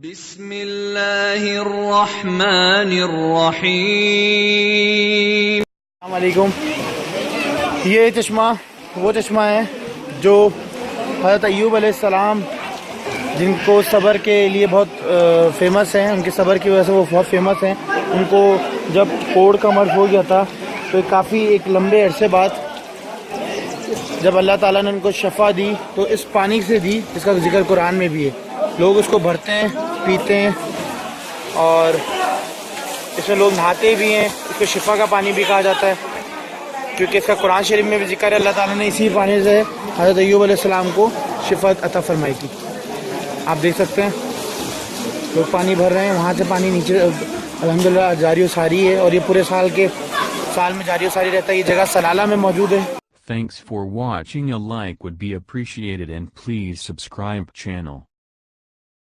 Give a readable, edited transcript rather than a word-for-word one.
بسم اللہ الرحمن الرحیم۔ السلام علیکم۔ یہ چشمہ وہ چشمہ ہے جو حضرت ایوب علیہ السلام، جن کو صبر کے لیے بہت فیمس ہیں، ان کے صبر کی وجہ سے وہ بہت فیمس ہیں۔ ان کو جب کوڑ کا مرض ہو گیا تھا تو کافی ایک لمبے عرصے بعد جب اللہ تعالیٰ نے ان کو شفا دی تو اس پانی سے دی، جس کا ذکر قرآن میں بھی ہے۔ لوگ اس کو بھرتے ہیں، پیتے ہیں، اور اس میں لوگ نہاتے بھی ہیں۔ اس کو شفا کا پانی بھی کہا جاتا ہے، کیونکہ اس کا قرآن شریف میں بھی ذکر ہے۔ اللہ تعالیٰ نے اسی پانی سے حضرت ایوب علیہ السلام کو شفا عطا فرمائی تھی۔ آپ دیکھ سکتے ہیں لوگ پانی بھر رہے ہیں، وہاں سے پانی نیچے الحمدللہ جاری و ساری ہے، اور یہ پورے سال میں جاری و ساری رہتا ہے۔ یہ جگہ سلالہ میں موجود ہے۔ Thanks for watching. A like would be appreciated and please subscribe channel.